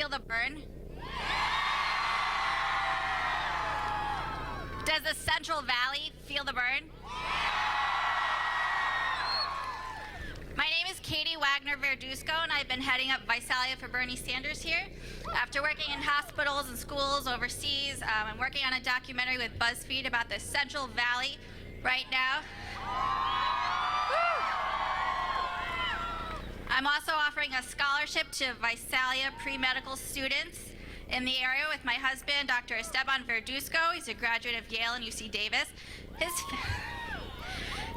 feel the burn? Does the Central Valley feel the burn? My name is Katie Wagner-Verduzco, and I've been heading up Visalia for Bernie Sanders here. After working in hospitals and schools overseas, I'm working on a documentary with BuzzFeed about the Central Valley right now. I'm also offering a scholarship to Visalia pre-medical students in the area with my husband, Dr. Esteban Verduzco. He's a graduate of Yale and UC Davis. His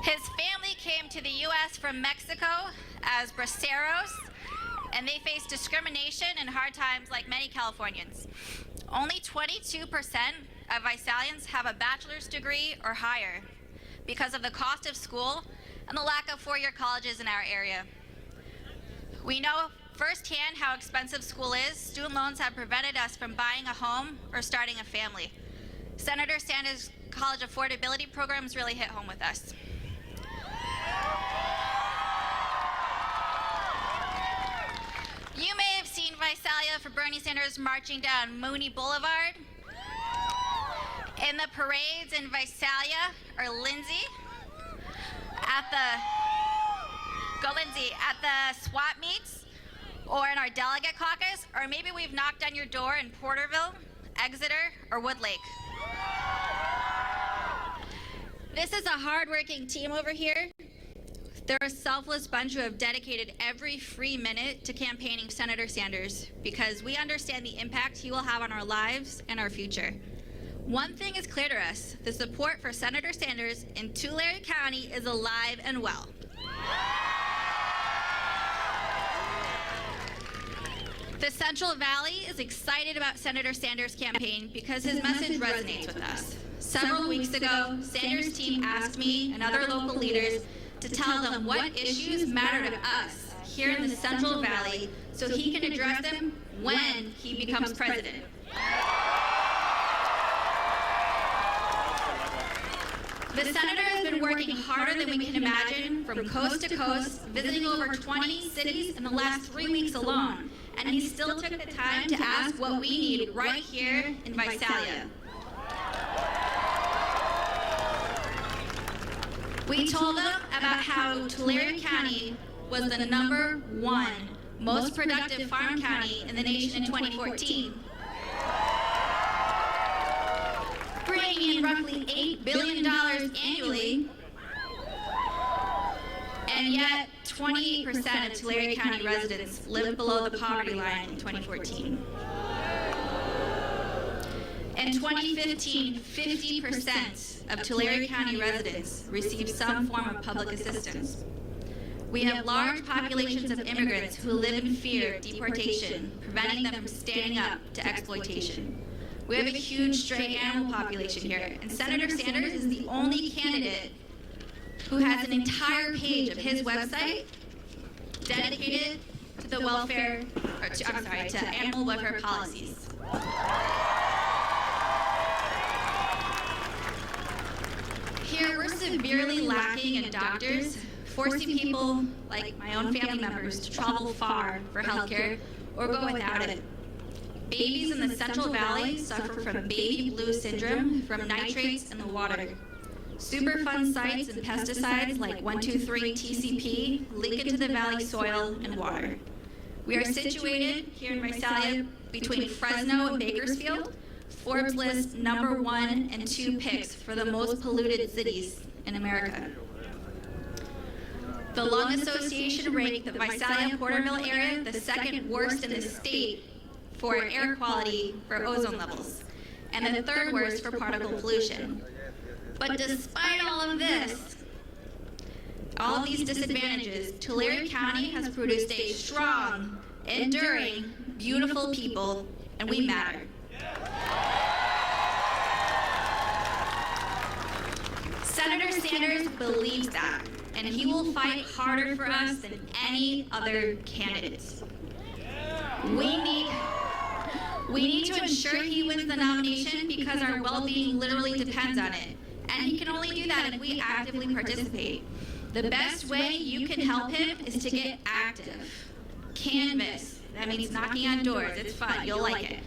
family came to the U.S. from Mexico as braceros, and they faced discrimination and hard times like many Californians. Only 22% of Visalians have a bachelor's degree or higher because of the cost of school and the lack of four-year colleges in our area. We know firsthand how expensive school is. Student loans have prevented us from buying a home or starting a family. Senator Sanders' college affordability programs really hit home with us. You may have seen Visalia for Bernie Sanders marching down Mooney Boulevard. In the parades in Visalia or Lindsay, at the swap meets, or in our delegate caucus, or maybe we've knocked on your door in Porterville, Exeter, or Woodlake. This is a hard-working team over here. They're a selfless bunch who have dedicated every free minute to campaigning Senator Sanders because we understand the impact he will have on our lives and our future. One thing is clear to us: the support for Senator Sanders in Tulare County is alive and well. The Central Valley is excited about Senator Sanders' campaign because his message resonates with us. Several weeks ago, Sanders' team asked me and other local leaders to tell them what issues matter to us here in the Central Valley so he can address them when he becomes president. The senator has been working harder than we can imagine, from coast to coast, visiting over 20 cities in the last 3 weeks alone, and he still took the time to ask what we need right here in Visalia. We told them about how Tulare County was the #1 most productive farm county in the nation in 2014. Bringing in roughly $8 billion annually, and yet 28% of Tulare County residents lived below the poverty line in 2014. In 2015, 50% of Tulare County residents received some form of public assistance. We have large populations of immigrants who live in fear of deportation, preventing them from standing up to exploitation. We have a huge stray animal population here, and Senator Sanders is the only candidate who has an entire page of his website dedicated to the welfare, to animal welfare policies. Here, we're severely lacking in doctors, forcing people like my own family members to travel far for healthcare or go without it. Babies in the Central Valley suffer from baby blue syndrome from nitrates in the water. Superfund sites and pesticides like 1,2,3-TCP leak into the valley soil and water. We are situated here in Visalia between Fresno and Bakersfield, Forbes lists #1 and 2 picks for the most polluted cities in America. The Lung Association ranked the Visalia-Porterville area the second worst in the state for air quality for ozone levels, and the third worst for particle pollution. But despite all of this, all of these disadvantages, Tulare County has produced a strong, enduring, beautiful people, and we matter. Senator Sanders believes that, and he will fight harder for us than any other candidate. We need to ensure he wins the nomination because our well-being literally depends on it. And he can only do that if we actively participate. The best way you can help him is to get active. Canvass, That means knocking on doors. It's fun. You'll like it.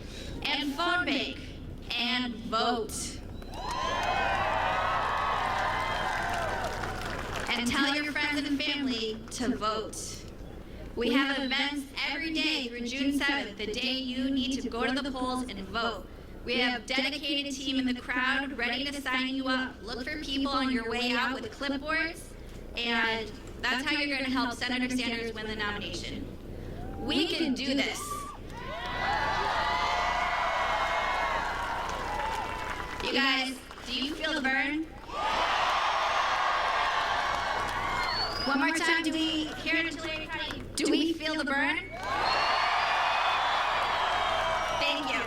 And phone bank. And vote. And tell your friends and family to vote. We have events every day through June 7th, the day you need to go to the polls and vote. We have a dedicated team in the crowd ready to sign you up. Look for people on your way out with clipboards, and that's how you're going to help Senator Sanders win the nomination. We can do this. You guys, do you feel the burn? One more time, do we, here in Tulare County, do we feel the burn? Thank you.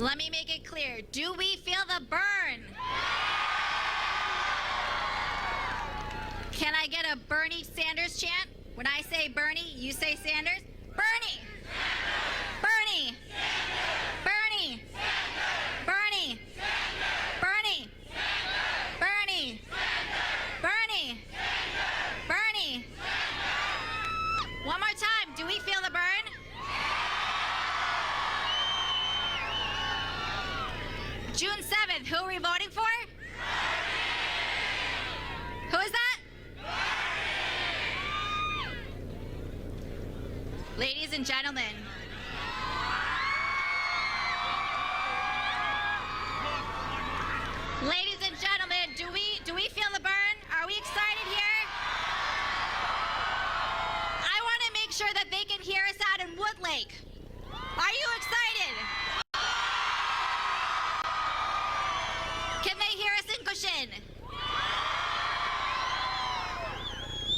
Let me make it clear. Do we feel the burn? Can I get a Bernie Sanders chant? When I say Bernie, you say Sanders? Bernie! Bernie! Bernie! Bernie! Bernie! Bernie! Bernie! Bernie! One more time. Do we feel the burn? June 7th, who are we voting for? Who is that? Ladies and gentlemen, do we feel the burn? Are we excited here? I want to make sure that they can hear us out in Woodlake. Are you excited? Can they hear us in Goshen?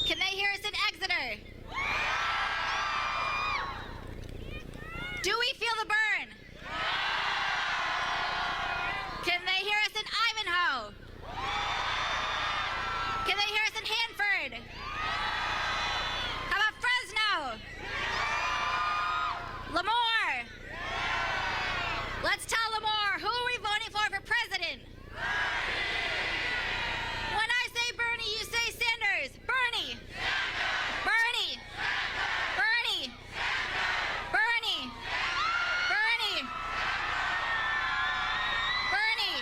Can they hear us in Exeter? Do we feel the burn? Can they hear us in Ivanhoe? Can they hear us in Hanford? How about Fresno? Lemoore? Let's tell Lemoore, who are we voting for president? When I say Bernie, you say Sanders. Bernie. Bernie. Bernie. Bernie. Bernie. Bernie. Bernie.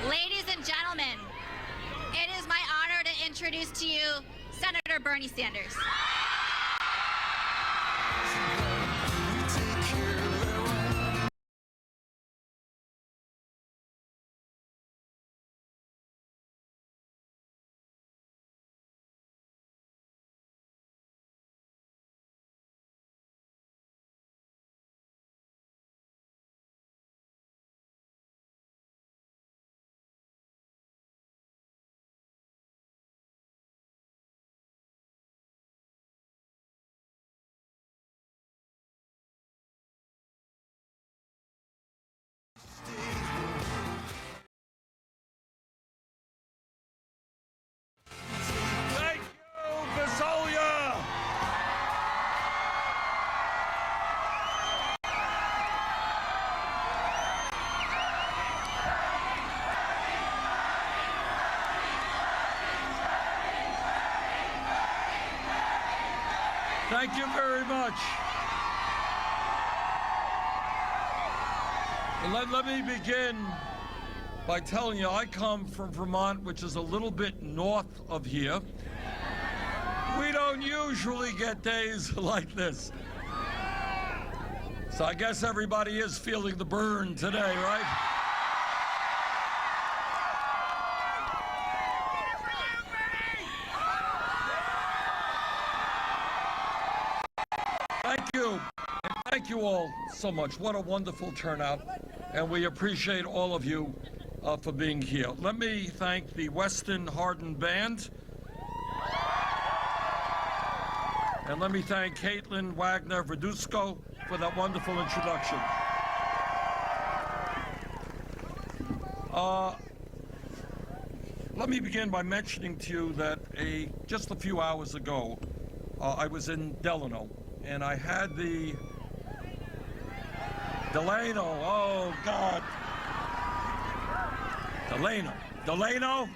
Ladies and gentlemen, it is my honor to introduce to you Senator Bernie Sanders. Thank you, Visalia! Thank you very much. Let me begin by telling you I come from Vermont, which is a little bit north of here. We don't usually get days like this. So I guess everybody is feeling the burn today, right? Thank you. And thank you all so much. What a wonderful turnout. And we appreciate all of you for being here. Let me thank the Weston Hardin Band. And let me thank Caitlin Wagner-Verduzco for that wonderful introduction. Let me begin by mentioning to you that just a few hours ago, I was in Delano, and I had the Delano, oh God. Delano?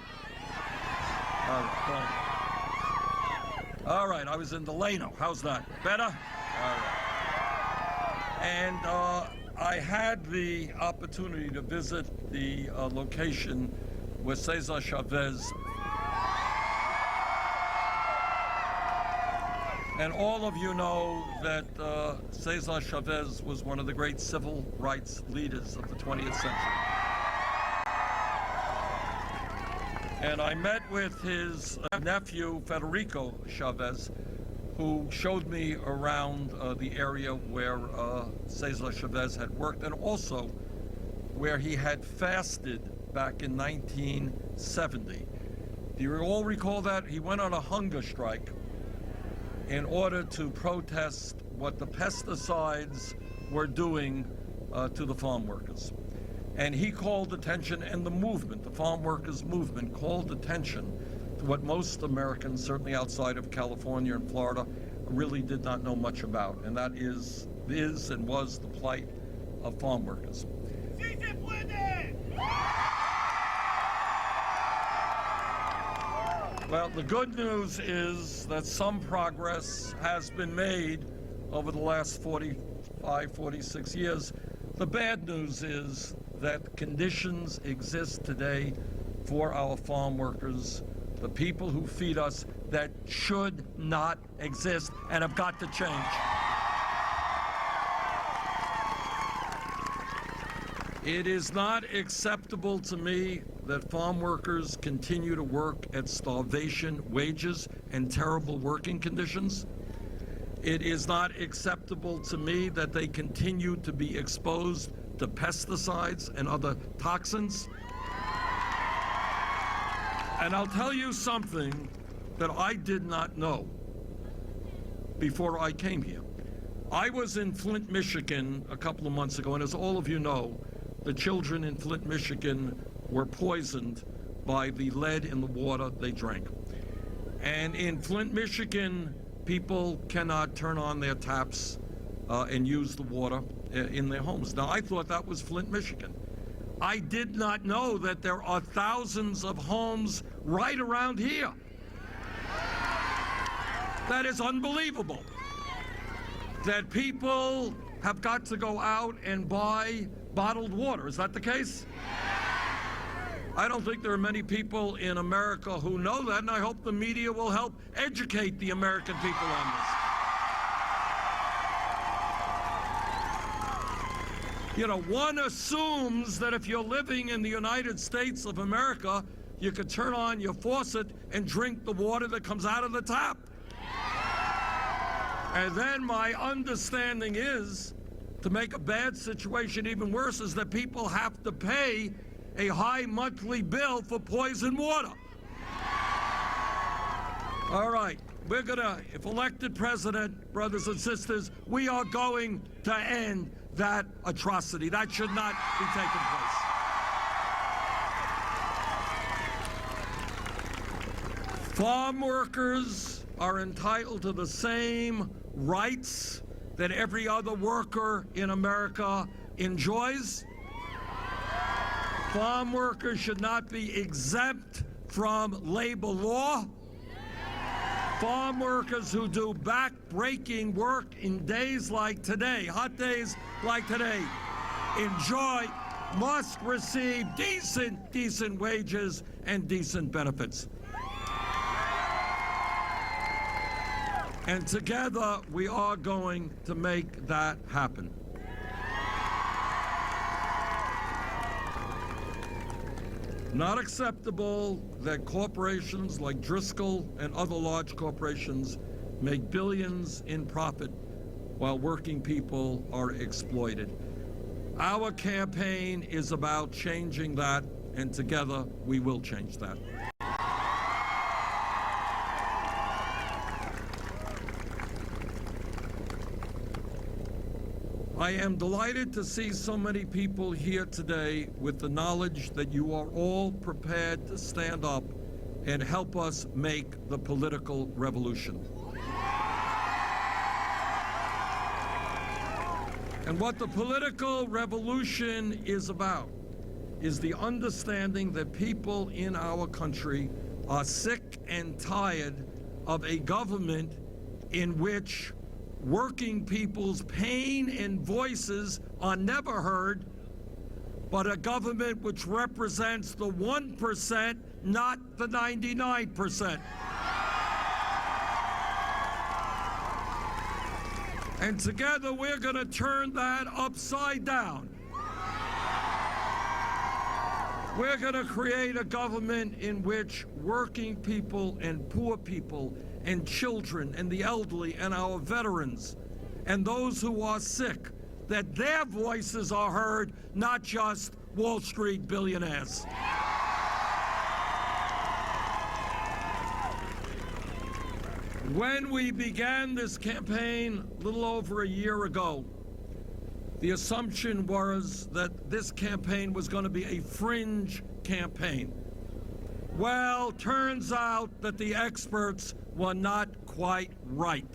All right, I was in Delano. How's that? Better? All right. And I had the opportunity to visit the location where Cesar Chavez, and all of you know that Cesar Chavez was one of the great civil rights leaders of the 20th century. And I met with his nephew, Federico Chavez, who showed me around the area where Cesar Chavez had worked, and also where he had fasted back in 1970. Do you all recall that? He went on a hunger strike in order to protest what the pesticides were doing to the farm workers. And he called attention, and the movement, the farm workers movement, called attention to what most Americans, certainly outside of California and Florida, really did not know much about, and that is and was the plight of farm workers. Well, the good news is that some progress has been made over the last 45, 46 years. The bad news is that conditions exist today for our farm workers, the people who feed us, that should not exist and have got to change. It is not acceptable to me that farm workers continue to work at starvation wages and terrible working conditions. It is not acceptable to me that they continue to be exposed to pesticides and other toxins. And I'll tell you something that I did not know before I came here. I was in Flint, Michigan a couple of months ago, and as all of you know, the children in Flint, Michigan were poisoned by the lead in the water they drank. And in Flint, Michigan, people cannot turn on their taps and use the water in their homes. Now, I thought that was Flint, Michigan. I did not know that there are thousands of homes right around here. That is unbelievable. That people have got to go out and buy bottled water. Is that the case? I don't think there are many people in America who know that, and I hope the media will help educate the American people on this. You know, one assumes that if you're living in the United States of America, you could turn on your faucet and drink the water that comes out of the tap. And then my understanding is, to make a bad situation even worse, is that people have to pay a high monthly bill for poisoned water. All right, we're gonna, if elected president, brothers and sisters, we are going to end that atrocity. That should not be taking place. Farm workers are entitled to the same rights that every other worker in America enjoys. Farm workers should not be exempt from labor law. Farm workers who do back-breaking work in days like today, hot days like today, must receive decent wages and decent benefits. And together, we are going to make that happen. Not acceptable that corporations like Driscoll and other large corporations make billions in profit while working people are exploited. Our campaign is about changing that, and together we will change that. I am delighted to see so many people here today with the knowledge that you are all prepared to stand up and help us make the political revolution. And what the political revolution is about is the understanding that people in our country are sick and tired of a government in which working people's pain and voices are never heard, but a government which represents the 1%, not the 99%. And together we're going to turn that upside down. We're going to create a government in which working people and poor people and children and the elderly and our veterans and those who are sick, that their voices are heard, not just Wall Street billionaires. When we began this campaign a little over a year ago, the assumption was that this campaign was going to be a fringe campaign. Well, turns out that the experts were not quite right.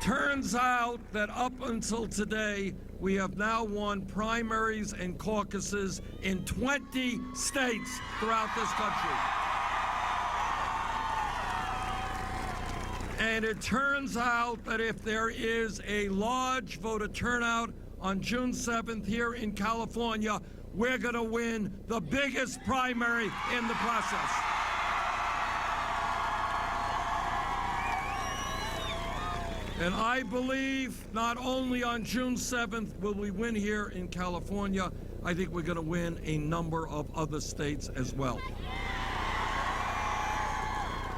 Turns out that up until today, we have now won primaries and caucuses in 20 states throughout this country. And it turns out that if there is a large voter turnout on June 7th here in California, we're going to win the biggest primary in the process. And I believe not only on June 7th will we win here in California, I think we're going to win a number of other states as well.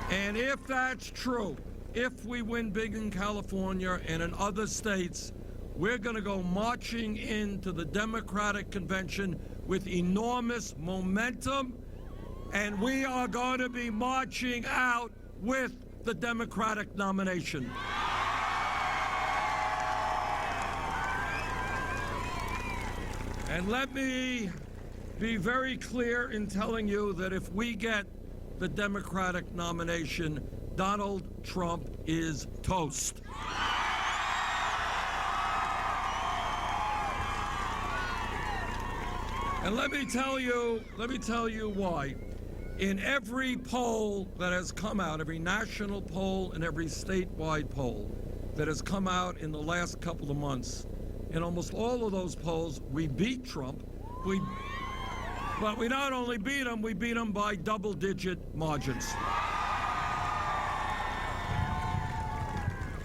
And if that's true, if we win big in California and in other states, we're going to go marching into the Democratic convention with enormous momentum, and we are going to be marching out with the Democratic nomination. And let me be very clear in telling you that if we get the Democratic nomination, Donald Trump is toast. And let me tell you why. In every poll that has come out, every national poll and every statewide poll that has come out in the last couple of months, in almost all of those polls, we beat Trump. But we not only beat him, we beat him by double-digit margins.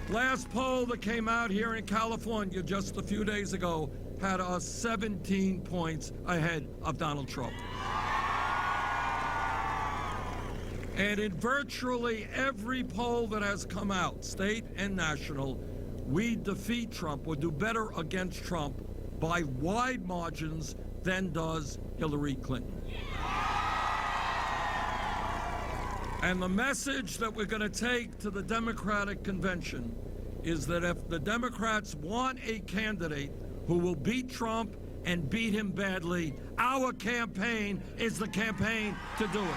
Last poll that came out here in California just a few days ago had us 17 points ahead of Donald Trump. And in virtually every poll that has come out, state and national, we defeat Trump or do better against Trump by wide margins than does Hillary Clinton. And the message that we're going to take to the Democratic convention is that if the Democrats want a candidate who will beat Trump and beat him badly, our campaign is the campaign to do it.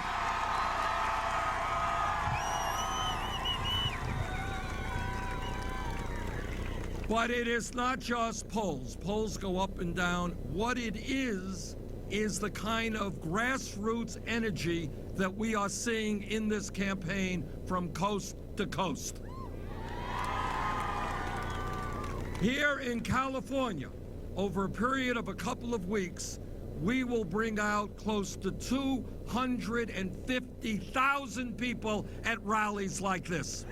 But it is not just polls. Polls go up and down. What it is the kind of grassroots energy that we are seeing in this campaign from coast to coast. Here in California, over a period of a couple of weeks, we will bring out close to 250,000 people at rallies like this.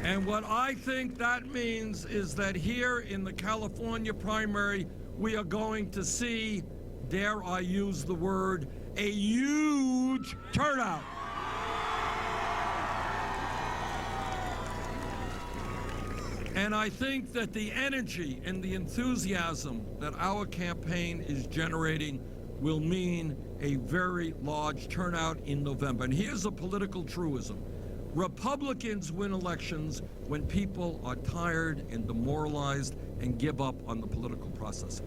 And what I think that means is that here in the California primary, we are going to see, dare I use the word, a huge turnout. And I think that the energy and the enthusiasm that our campaign is generating will mean a very large turnout in November. And here's a political truism. Republicans win elections when people are tired and demoralized and give up on the political process.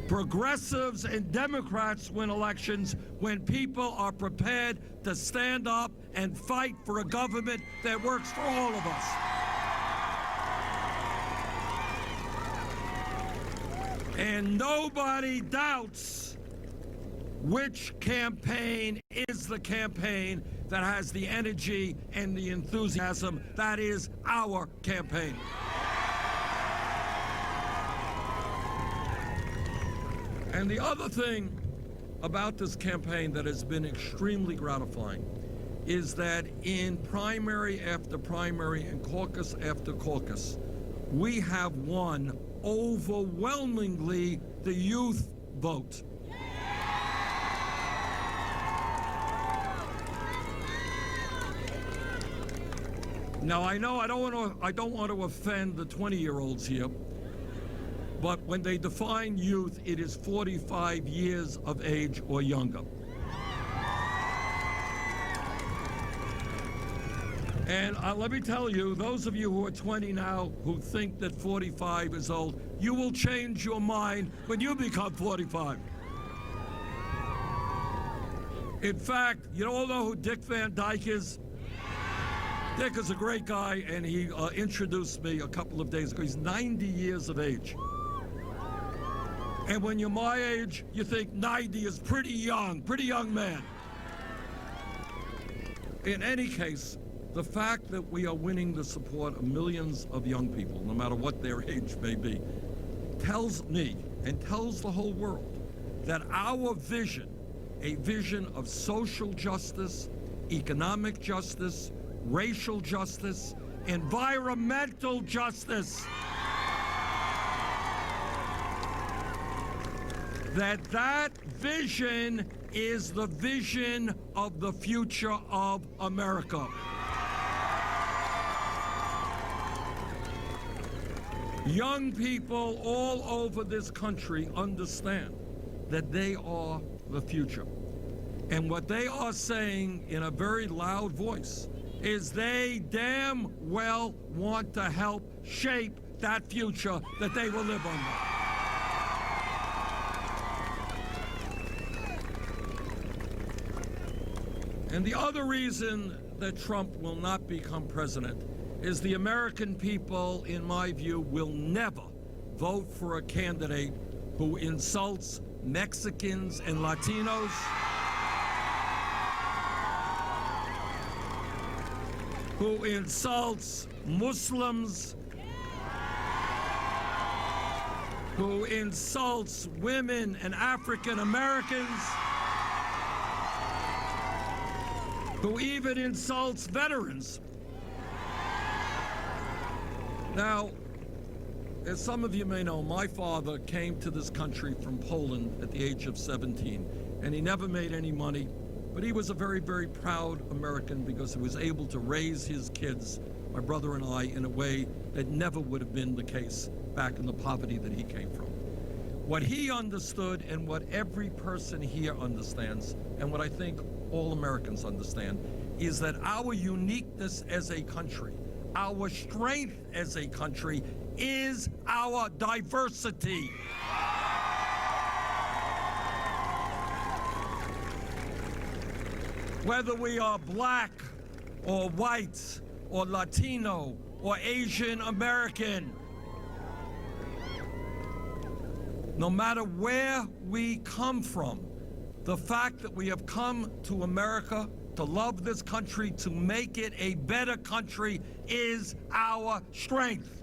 Progressives and Democrats win elections when people are prepared to stand up and fight for a government that works for all of us. And nobody doubts which campaign is the campaign that has the energy and the enthusiasm. That is our campaign. And the other thing about this campaign that has been extremely gratifying is that in primary after primary and caucus after caucus, we have won overwhelmingly the youth vote. Now, I know I don't want to offend the 20-year-olds here, but when they define youth, it is 45 years of age or younger. And let me tell you, those of you who are 20 now who think that 45 is old, you will change your mind when you become 45. In fact, you all know who Dick Van Dyke is? Dick is a great guy, and he introduced me a couple of days ago. He's 90 years of age. And when you're my age, you think 90 is pretty young man. In any case, the fact that we are winning the support of millions of young people, no matter what their age may be, tells me and tells the whole world that our vision, a vision of social justice, economic justice, racial justice, environmental justice, that vision is the vision of the future of America. Young people all over this country understand that they are the future. And what they are saying in a very loud voice is they damn well want to help shape that future that they will live under. And the other reason that Trump will not become president is the American people, in my view, will never vote for a candidate who insults Mexicans and Latinos, who insults Muslims, who insults women and African Americans, who even insults veterans. Now, as some of you may know, my father came to this country from Poland at the age of 17, and he never made any money, but he was a very, very proud American because he was able to raise his kids, my brother and I, in a way that never would have been the case back in the poverty that he came from. What he understood, and what every person here understands, and what I think all Americans understand, is that our uniqueness as a country, our strength as a country, is our diversity. Whether we are black or white or Latino or Asian American, no matter where we come from, the fact that we have come to America to love this country, to make it a better country, is our strength.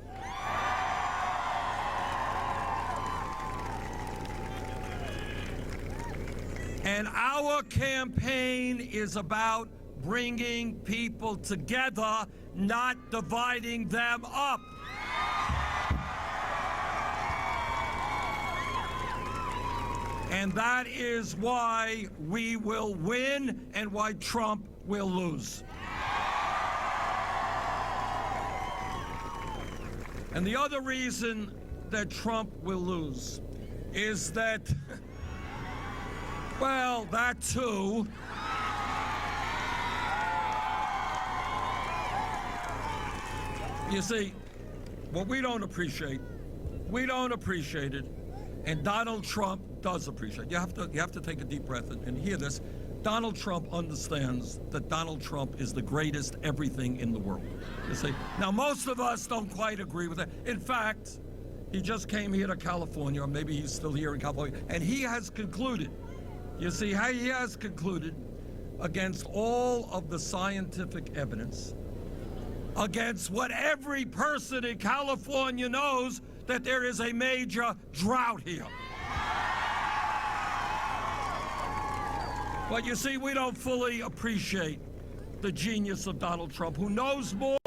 And our campaign is about bringing people together, not dividing them up. And that is why we will win and why Trump will lose. And the other reason that Trump will lose is that, well, that too. You see, what we don't appreciate it, and Donald Trump does appreciate. You have to take a deep breath and hear this. Donald Trump understands that Donald Trump is the greatest everything in the world. You see, now most of us don't quite agree with that. In fact, he just came here to California, or maybe he's still here in California, and he has concluded. You see, he has concluded, against all of the scientific evidence, against what every person in California knows, that there is a major drought here. But you see, we don't fully appreciate the genius of Donald Trump, who knows more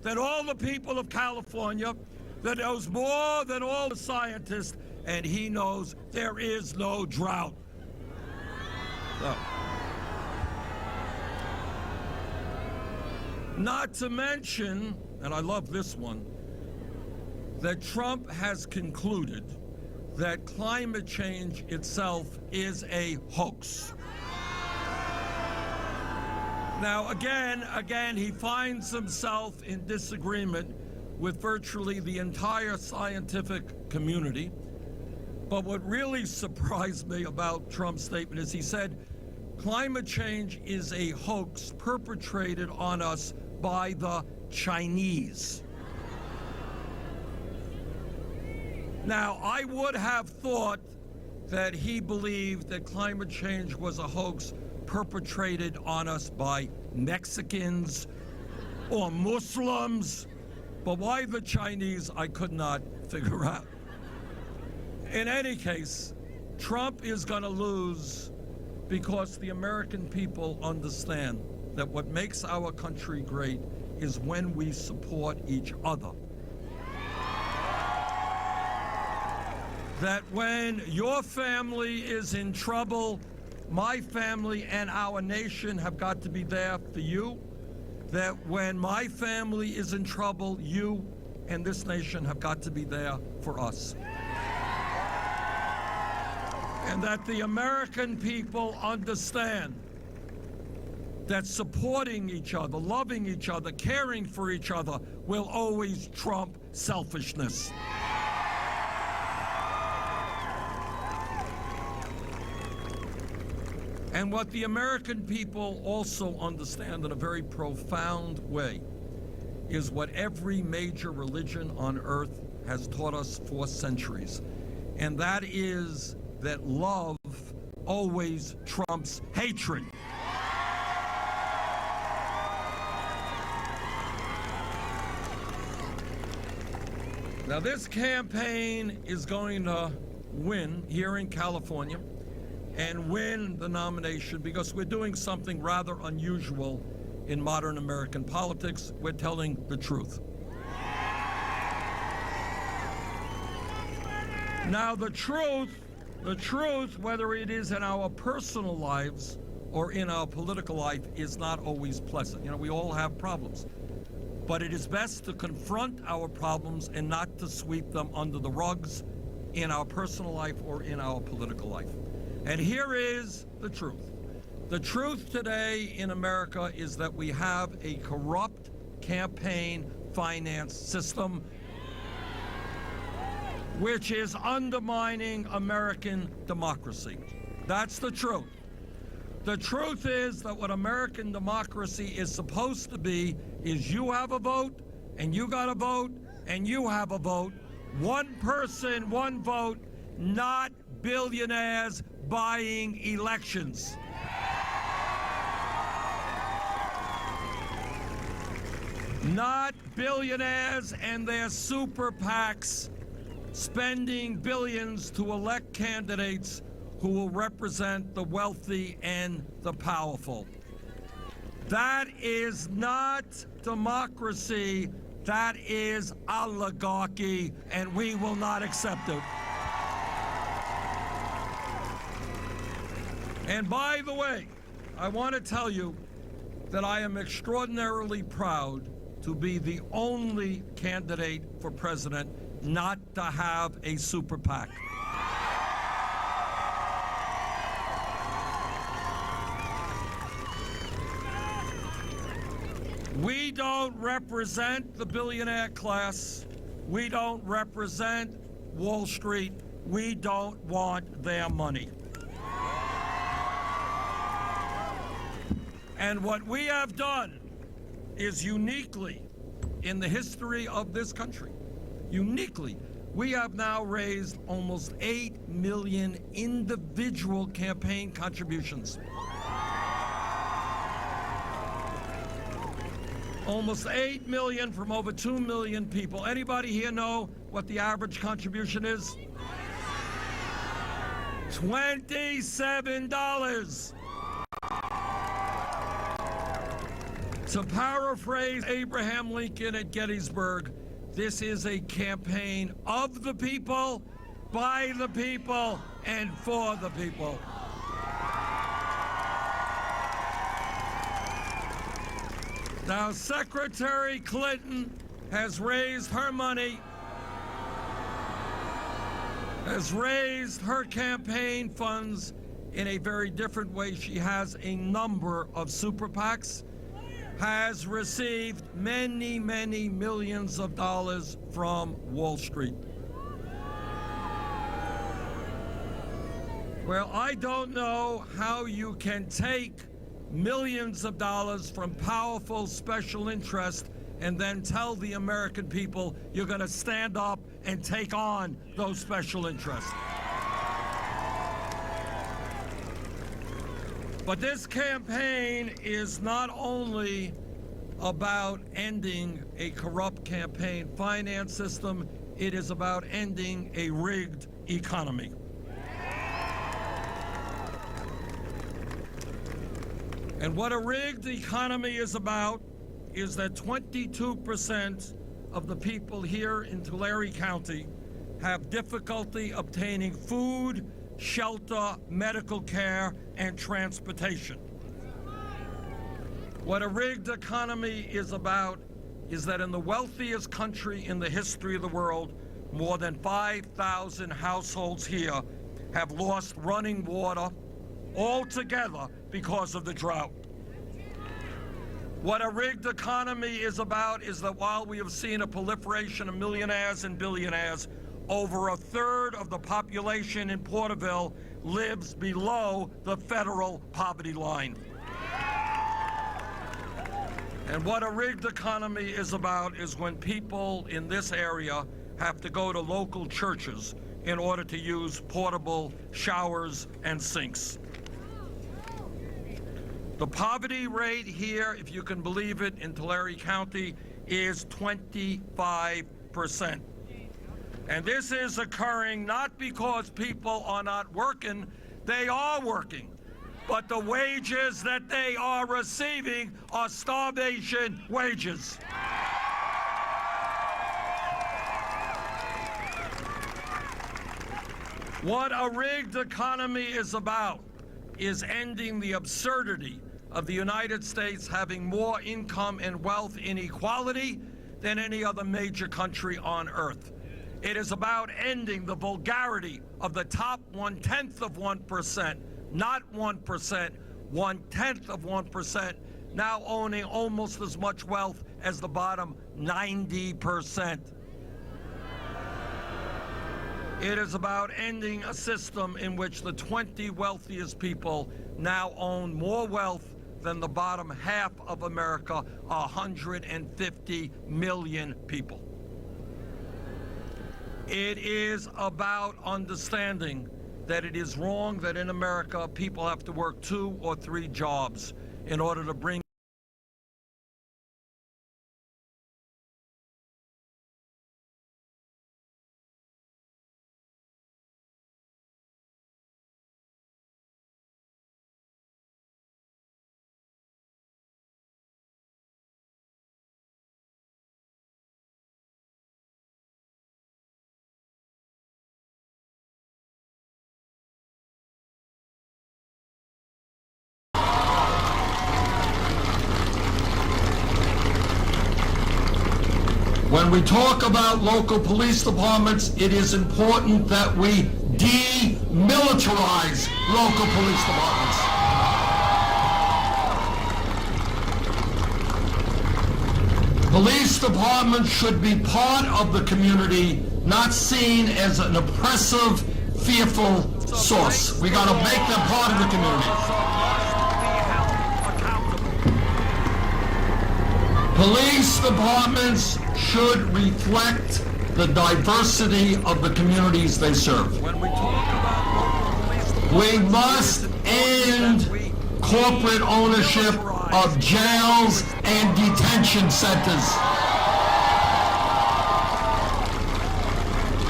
than all the people of California, that knows more than all the scientists, and he knows there is no drought. So, Not to mention, and I love this one, that Trump has concluded that climate change itself is a hoax. Now, again, he finds himself in disagreement with virtually the entire scientific community. But what really surprised me about Trump's statement is he said, climate change is a hoax perpetrated on us by the Chinese. Now, I would have thought that he believed that climate change was a hoax perpetrated on us by Mexicans or Muslims, but why the Chinese, I could not figure out. In any case, Trump is going to lose because the American people understand that what makes our country great is when we support each other. That when your family is in trouble, my family and our nation have got to be there for you. That when my family is in trouble, you and this nation have got to be there for us. And that the American people understand that supporting each other, loving each other, caring for each other will always trump selfishness. And what the American people also understand in a very profound way is what every major religion on earth has taught us for centuries. And that is that love always trumps hatred. Now, this campaign is going to win here in California and win the nomination because we're doing something rather unusual in modern American politics. We're telling the truth. Now, the truth, whether it is in our personal lives or in our political life, is not always pleasant. You know, we all have problems. But it is best to confront our problems and not to sweep them under the rugs in our personal life or in our political life. And here is the truth. The truth today in America is that we have a corrupt campaign finance system which is undermining American democracy. That's the truth. The truth is that what American democracy is supposed to be is you have a vote, and you got a vote, and you have a vote. One person, one vote, not billionaires buying elections. Not billionaires and their super PACs spending billions to elect candidates who will represent the wealthy and the powerful. That is not democracy, that is oligarchy, and we will not accept it. And by the way, I want to tell you that I am extraordinarily proud to be the only candidate for president not to have a super PAC. We don't represent the billionaire class. We don't represent Wall Street. We don't want their money. And what we have done is uniquely in the history of this country, uniquely, we have now raised almost 8 million individual campaign contributions. Almost 8 million from over 2 million people. Anybody here know what the average contribution is? $27. To paraphrase Abraham Lincoln at Gettysburg, this is a campaign of the people, by the people, and for the people. Now, Secretary Clinton has raised her money, has raised her campaign funds in a very different way. She has a number of super PACs, has received many, many millions of dollars from Wall Street. Well, I don't know how you can take millions of dollars from powerful special interests and then tell the American people you're going to stand up and take on those special interests. But this campaign is not only about ending a corrupt campaign finance system, it is about ending a rigged economy. And what a rigged economy is about is that 22% of the people here in Tulare County have difficulty obtaining food, shelter, medical care, and transportation. What a rigged economy is about is that in the wealthiest country in the history of the world, more than 5,000 households here have lost running water altogether because of the drought. What a rigged economy is about is that while we have seen a proliferation of millionaires and billionaires, over a third of the population in Porterville lives below the federal poverty line. And what a rigged economy is about is when people in this area have to go to local churches in order to use portable showers and sinks. The poverty rate here, if you can believe it, in Tulare County is 25%. And this is occurring not because people are not working, they are working. But the wages that they are receiving are starvation wages. What a rigged economy is about is ending the absurdity of the United States having more income and wealth inequality than any other major country on earth. It is about ending the vulgarity of the top 1/10 of 1%, not 1%, 1/10 of 1%, now owning almost as much wealth as the bottom 90%. It is about ending a system in which the 20 wealthiest people now own more wealth than the bottom half of America, 150 million people. It is about understanding that it is wrong that in America people have to work 2 or 3 jobs in order to bring When we talk about local police departments, it is important that we demilitarize local police departments. Police departments should be part of the community, not seen as an oppressive, fearful source. We got to make them part of the community. Police departments should reflect the diversity of the communities they serve. When we talk about local police departments, we must end corporate ownership of jails and detention centers.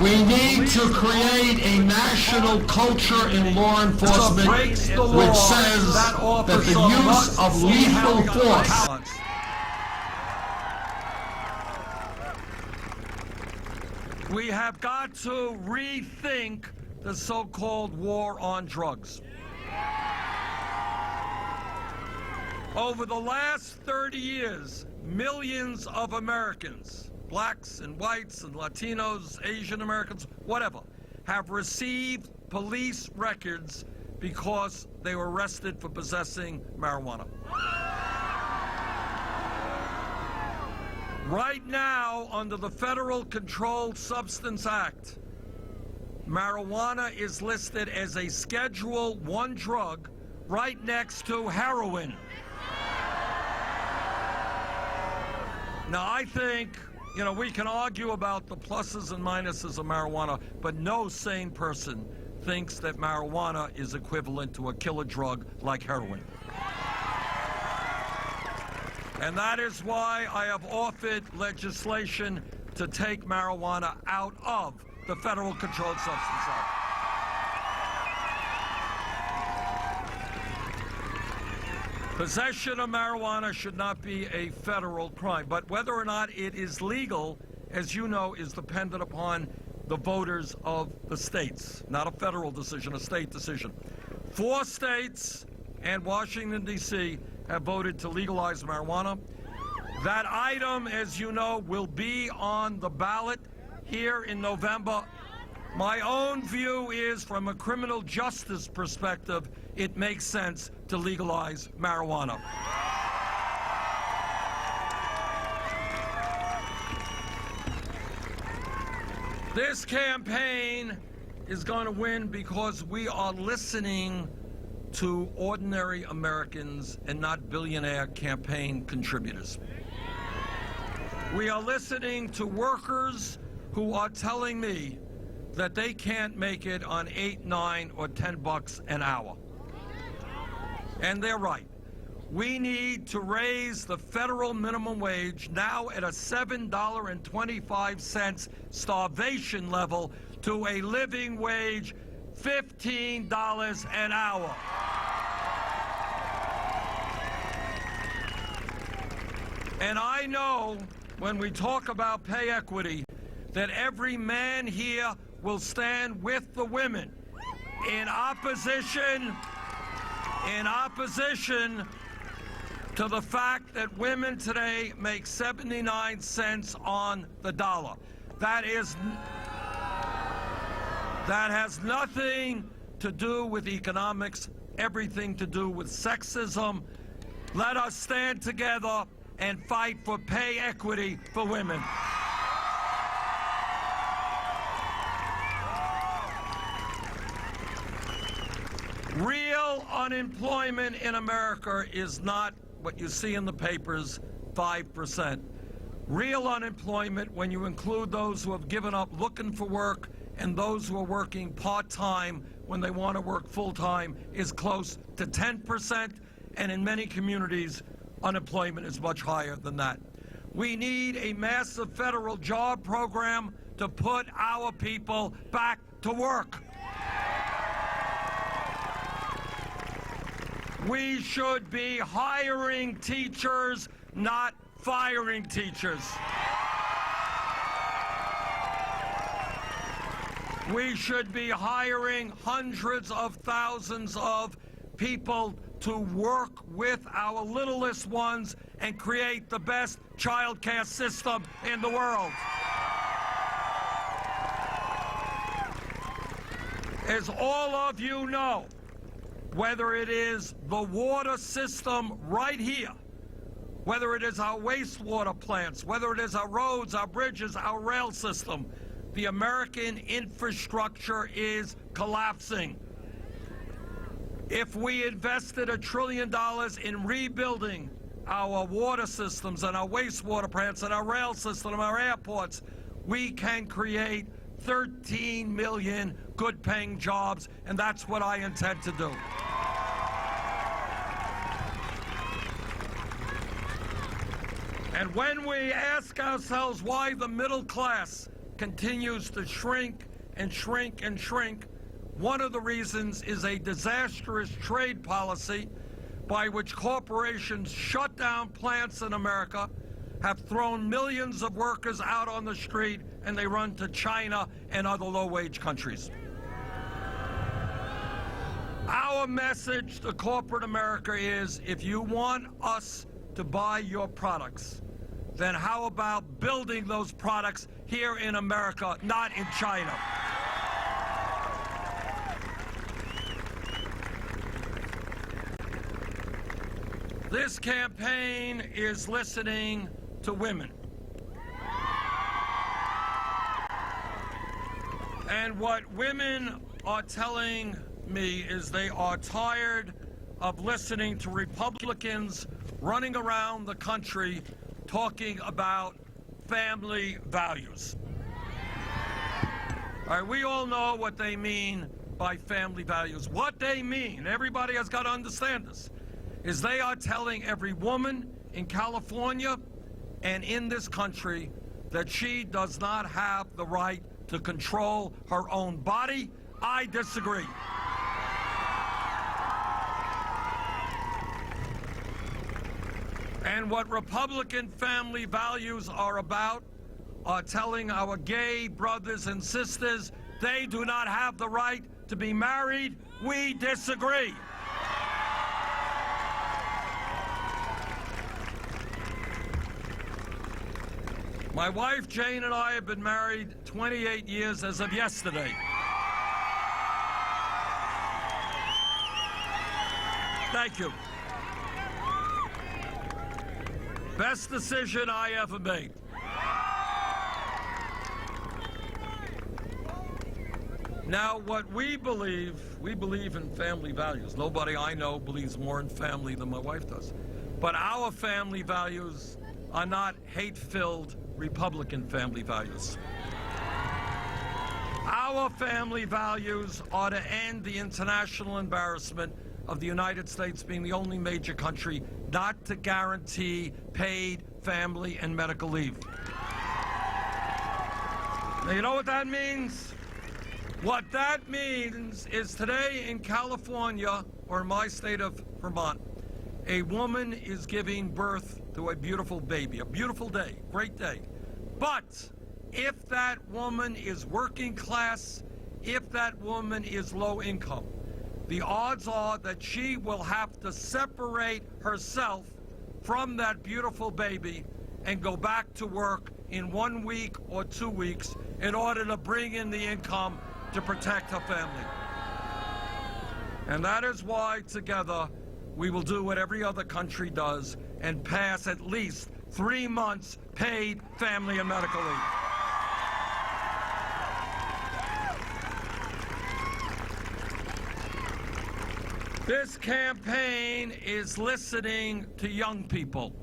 We need to create a national culture in law enforcement which says that the use of lethal force we have got to rethink the so-called war on drugs. Over the last 30 years, millions of Americans, blacks and whites and Latinos, Asian Americans, whatever, have received police records because they were arrested for possessing marijuana. Right now, under the Federal Controlled Substance Act, marijuana is listed as a Schedule I drug right next to heroin. Now, I think, we can argue about the pluses and minuses of marijuana, but no sane person thinks that marijuana is equivalent to a killer drug like heroin. And that is why I have offered legislation to take marijuana out of the Federal Controlled Substance Act. Possession of marijuana should not be a federal crime, but whether or not it is legal, as you know, is dependent upon the voters of the states. Not a federal decision, a state decision. 4 states and Washington, D.C. have voted to legalize marijuana. That item, as you know, will be on the ballot here in November. My own view is, from a criminal justice perspective, it makes sense to legalize marijuana. This campaign is going to win because we are listening to ordinary Americans and not billionaire campaign contributors. We are listening to workers who are telling me that they can't make it on $8, $9, or $10 an hour. And they're right. We need to raise the federal minimum wage, now at a $7.25 starvation level, to a living wage, $15 an hour. And I know when we talk about pay equity that every man here will stand with the women in opposition to the fact that women today make 79 cents on the dollar. That has nothing to do with economics, everything to do with sexism. Let us stand together and fight for pay equity for women. Real unemployment in America is not what you see in the papers, 5%. Real unemployment, when you include those who have given up looking for work and those who are working part-time when they want to work full-time, is close to 10%, and in many communities, unemployment is much higher than that. We need a massive federal job program to put our people back to work. We should be hiring teachers, not firing teachers. We should be hiring hundreds of thousands of people to work with our littlest ones and create the best child care system in the world. As all of you know, whether it is the water system right here, whether it is our wastewater plants, whether it is our roads, our bridges, our rail system, the American infrastructure is collapsing. If we invested $1 trillion in rebuilding our water systems and our wastewater plants and our rail system and our airports, we can create 13 million good-paying jobs, and that's what I intend to do. And when we ask ourselves why the middle class continues to shrink and shrink and shrink, one of the reasons is a disastrous trade policy by which corporations shut down plants in America, have thrown millions of workers out on the street, and they run to China and other low-wage countries. Our message to corporate America is, if you want us to buy your products, then how about building those products here in America, not in China? This campaign is listening to women. And what women are telling me is they are tired of listening to Republicans running around the country talking about family values. All right, we all know what they mean by family values. What they mean, everybody has got to understand this, is they are telling every woman in California and in this country that she does not have the right to control her own body. I disagree. And what Republican family values are about are telling our gay brothers and sisters they do not have the right to be married. We disagree. My wife Jane and I have been married 28 years as of yesterday. Thank you. Best decision I ever made. Now, what we believe in family values. Nobody I know believes more in family than my wife does. But our family values are not hate-filled Republican family values. Our family values are to end the international embarrassment of the United States being the only major country not to guarantee paid family and medical leave. Now, you know what that means? What that means is today in California, or in my state of Vermont, a woman is giving birth to a beautiful baby, a beautiful day, great day. But if that woman is working class, if that woman is low income, the odds are that she will have to separate herself from that beautiful baby and go back to work in 1 week or 2 weeks in order to bring in the income to protect her family. And that is why together we will do what every other country does and pass at least 3 months paid family and medical leave. This campaign is listening to young people.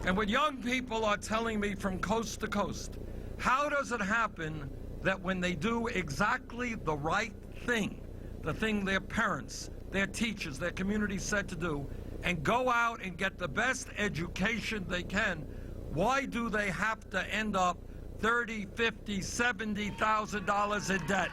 And what young people are telling me from coast to coast, how does it happen that when they do exactly the right thing, the thing their parents, their teachers, their community said to do, and go out and get the best education they can, why do they have to end up $30,000, $50,000, $70,000 in debt?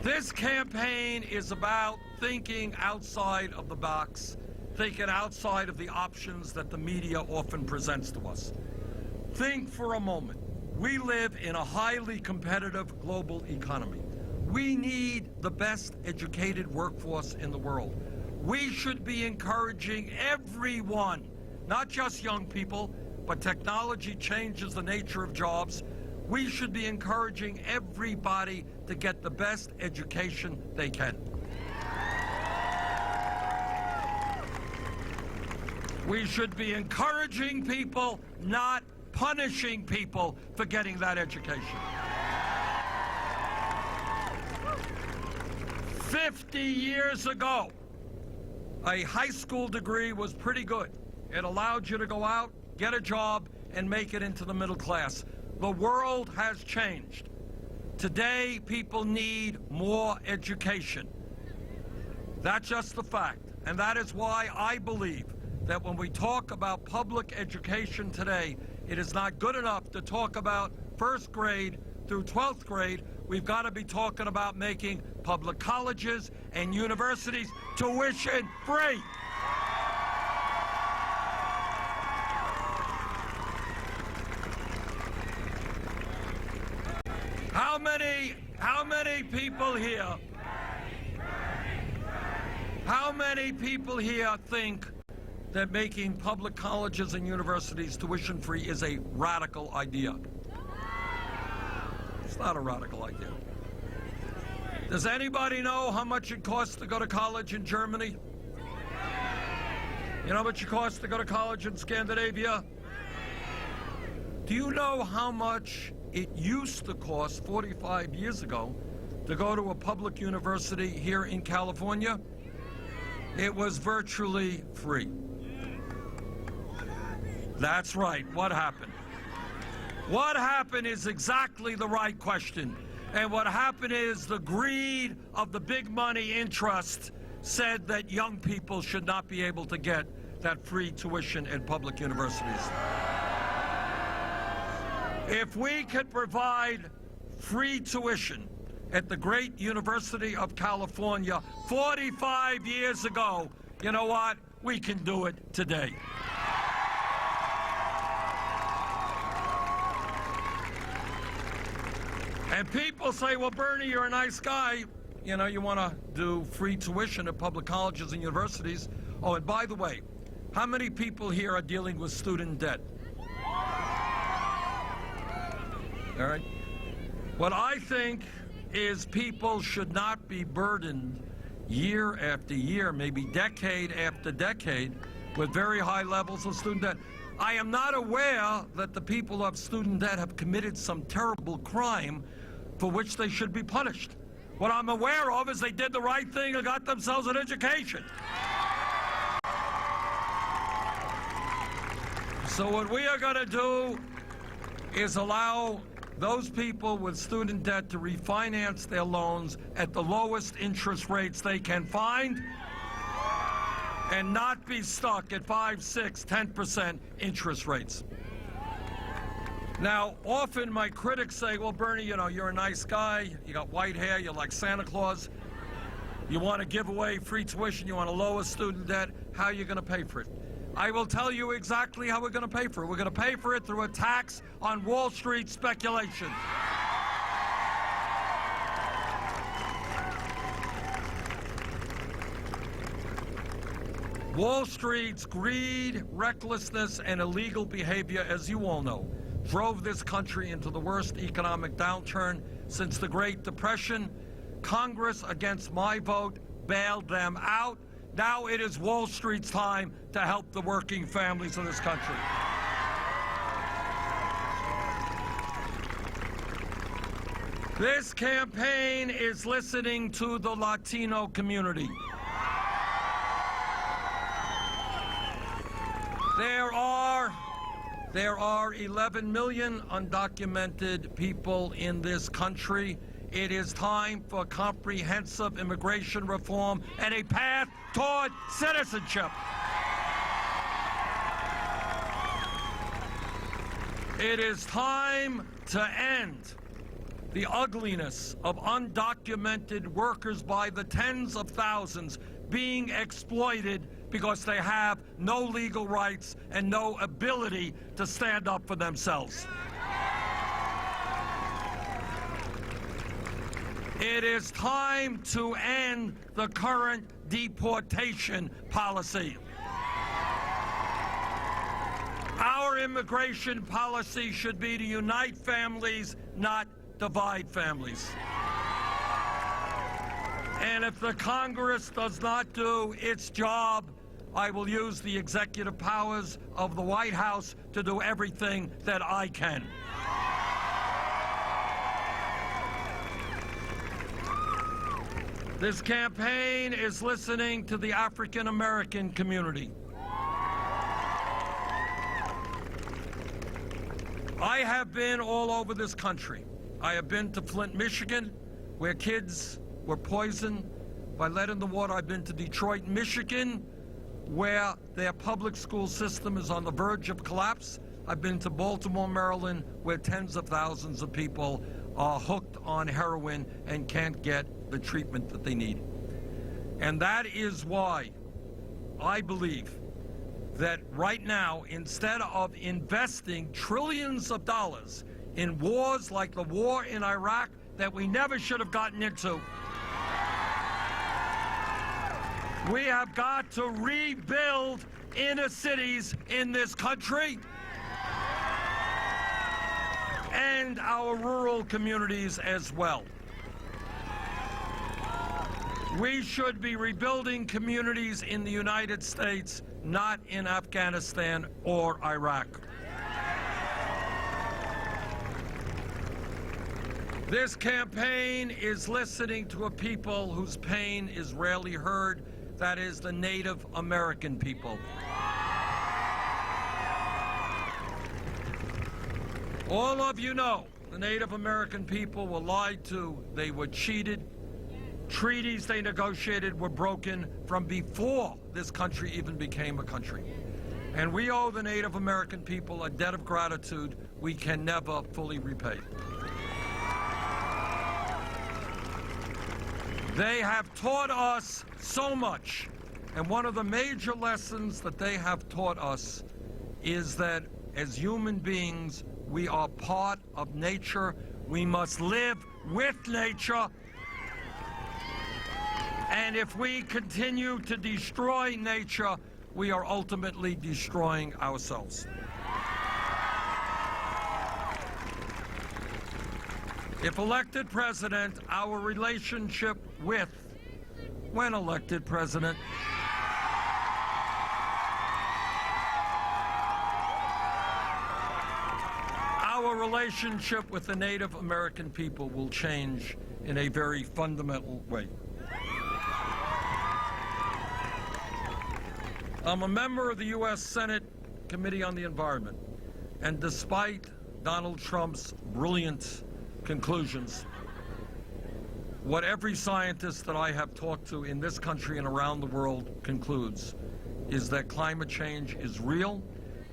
This campaign is about thinking outside of the box, thinking outside of the options that the media often presents to us. Think for a moment. We live in a highly competitive global economy. We need the best educated workforce in the world. We should be encouraging everyone, not just young people, but technology changes the nature of jobs. We should be encouraging everybody to get the best education they can. We should be encouraging people, not punishing people for getting that education. 50 years ago, a high school degree was pretty good. It allowed you to go out, get a job, and make it into the middle class. The world has changed. Today, people need more education. That's just the fact. And that is why I believe that when we talk about public education today, it is not good enough to talk about first grade through 12th grade. We've got to be talking about making public colleges and universities tuition free. here, how many people here think that making public colleges and universities tuition-free is a radical idea? It's not a radical idea. Does anybody know how much it costs to go to college in Germany? You know how much it costs to go to college in Scandinavia? Do you know how much it used to cost 45 years ago to go to a public university here in California? It was virtually free. That's right. What happened? What happened is exactly the right question. And what happened is the greed of the big money interest said that young people should not be able to get that free tuition at public universities. If we could provide free tuition at the great University of California 45 years ago, you know what? We can do it today. And people say, well, Bernie, you're a nice guy. You know, you want to do free tuition at public colleges and universities. Oh, and by the way, how many people here are dealing with student debt? All right. What I think is people should not be burdened year after year, maybe decade after decade, with very high levels of student debt. I am not aware that the people of student debt have committed some terrible crime for which they should be punished. What I'm aware of is they did the right thing and got themselves an education. So what we are going to do is allow those people with student debt to refinance their loans at the lowest interest rates they can find and not be stuck at 5, 6, 10% interest rates. Now, often my critics say, well, Bernie, you know, you're a nice guy, you got white hair, you're like Santa Claus, you want to give away free tuition, you want to lower student debt, how are you going to pay for it? I will tell you exactly how we're going to pay for it. We're going to pay for it through a tax on Wall Street speculation. Wall Street's greed, recklessness, and illegal behavior, as you all know, drove this country into the worst economic downturn since the Great Depression. Congress, against my vote, bailed them out. Now it is Wall Street's time to help the working families of this country. This campaign is listening to the Latino community. There are 11 million undocumented people in this country. It is time for comprehensive immigration reform and a path toward citizenship. It is time to end the ugliness of undocumented workers by the tens of thousands being exploited because they have no legal rights and no ability to stand up for themselves. It is time to end the current deportation policy. Our immigration policy should be to unite families, not divide families. And if the Congress does not do its job, I will use the executive powers of the White House to do everything that I can. This campaign is listening to the African American community. I have been all over this country. I have been to Flint, Michigan, where kids were poisoned by lead in the water. I've been to Detroit, Michigan, where their public school system is on the verge of collapse. I've been to Baltimore, Maryland, where tens of thousands of people are hooked on heroin and can't get the treatment that they need. And that is why I believe that right now, instead of investing trillions of dollars in wars like the war in Iraq that we never should have gotten into, We have got to rebuild inner cities in this country and our rural communities as well. We should be rebuilding communities in the United States, not in Afghanistan or Iraq. This campaign is listening to a people whose pain is rarely heard. That is the Native American people. All of you know the Native American people were lied to, they were cheated. Treaties they negotiated were broken from before this country even became a country. And we owe the Native American people a debt of gratitude we can never fully repay. They have taught us so much, and one of the major lessons that they have taught us is that as human beings, we are part of nature. We must live with nature. And if we continue to destroy nature, we are ultimately destroying ourselves. If elected president, our relationship with, when elected president, our relationship with the Native American people will change in a very fundamental way. I'm a member of the U.S. Senate Committee on the Environment, and despite Donald Trump's brilliant conclusions, what every scientist that I have talked to in this country and around the world concludes is that climate change is real,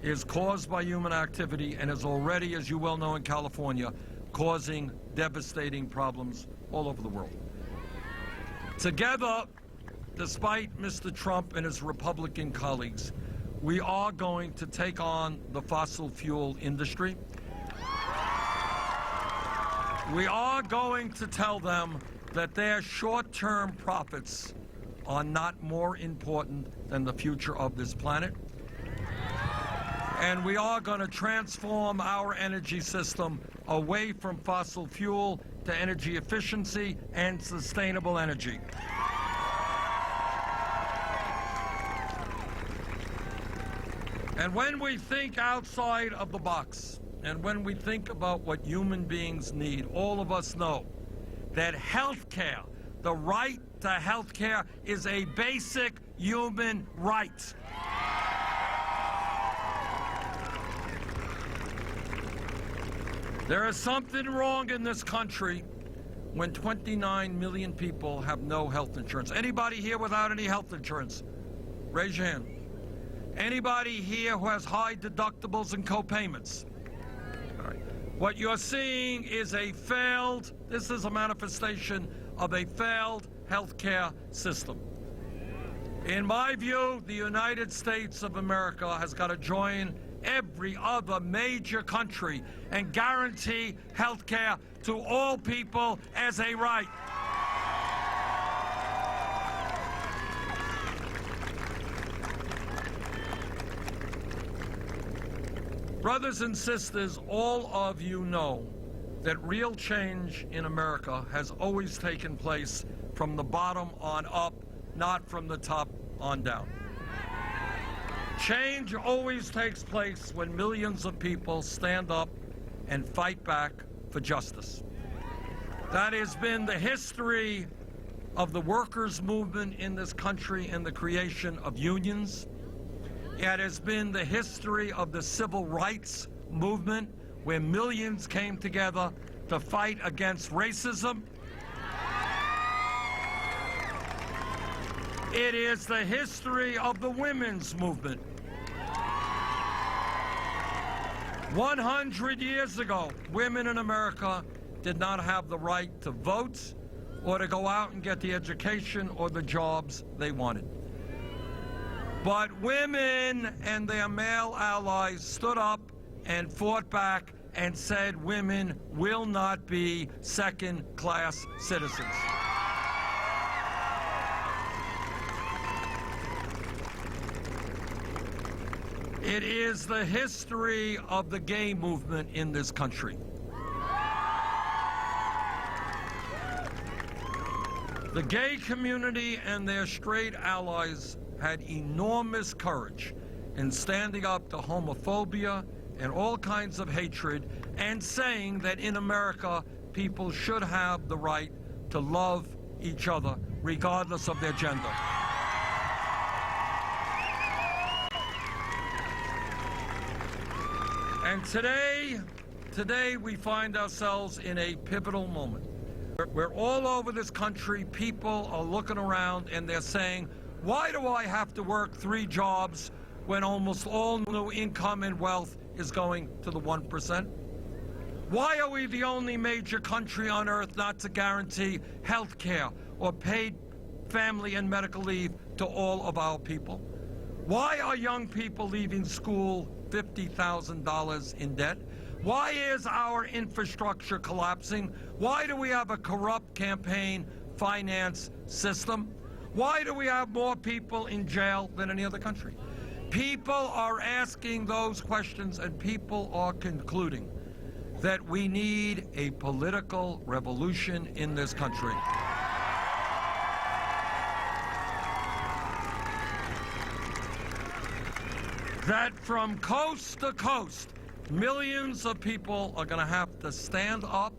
is caused by human activity, and is already, as you well know in California, causing devastating problems all over the world. Together, despite Mr. Trump and his Republican colleagues, we are going to take on the fossil fuel industry. We are going to tell them that their short-term profits are not more important than the future of this planet. And we are going to transform our energy system away from fossil fuel to energy efficiency and sustainable energy. And when we think outside of the box, and when we think about what human beings need, all of us know that health care, the right to health care, is a basic human right. There is something wrong in this country when 29 million people have no health insurance. Anybody here without any health insurance? Raise your hand. Anybody here who has high deductibles and co-payments? All right. What you're seeing is this is a manifestation of a failed healthcare system. In my view, the United States of America has got to join every other major country and guarantee healthcare to all people as a right. Brothers and sisters, all of you know that real change in America has always taken place from the bottom on up, not from the top on down. Change always takes place when millions of people stand up and fight back for justice. That has been the history of the workers' movement in this country and the creation of unions. It has been the history of the civil rights movement, where millions came together to fight against racism. It is the history of the women's movement. 100 years ago, women in America did not have the right to vote or to go out and get the education or the jobs they wanted. But women and their male allies stood up and fought back and said women will not be second-class citizens. It is the history of the gay movement in this country. The gay community and their straight allies had enormous courage in standing up to homophobia and all kinds of hatred and saying that in America, people should have the right to love each other regardless of their gender. And today we find ourselves in a pivotal moment. Where all over this country, people are looking around and they're saying, why do I have to work 3 jobs when almost all new income and wealth is going to the 1%? Why are we the only major country on earth not to guarantee health care or paid family and medical leave to all of our people? Why are young people leaving school $50,000 in debt? Why is our infrastructure collapsing? Why do we have a corrupt campaign finance system? Why do we have more people in jail than any other country? People are asking those questions, and people are concluding that we need a political revolution in this country. That from coast to coast, millions of people are going to have to stand up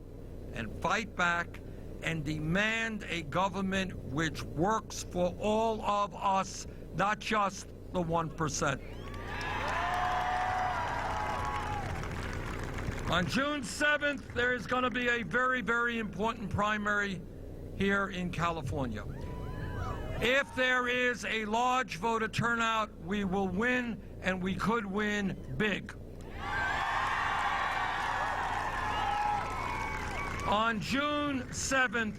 and fight back and demand a government which works for all of us, not just the 1%. On June 7th, there is going to be a very, very important primary here in California. If there is a large voter turnout, we will win, and we could win big. On June 7th,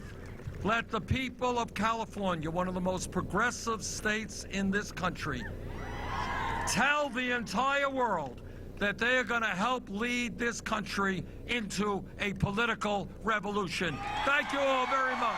let the people of California, one of the most progressive states in this country, tell the entire world that they are going to help lead this country into a political revolution. Thank you all very much.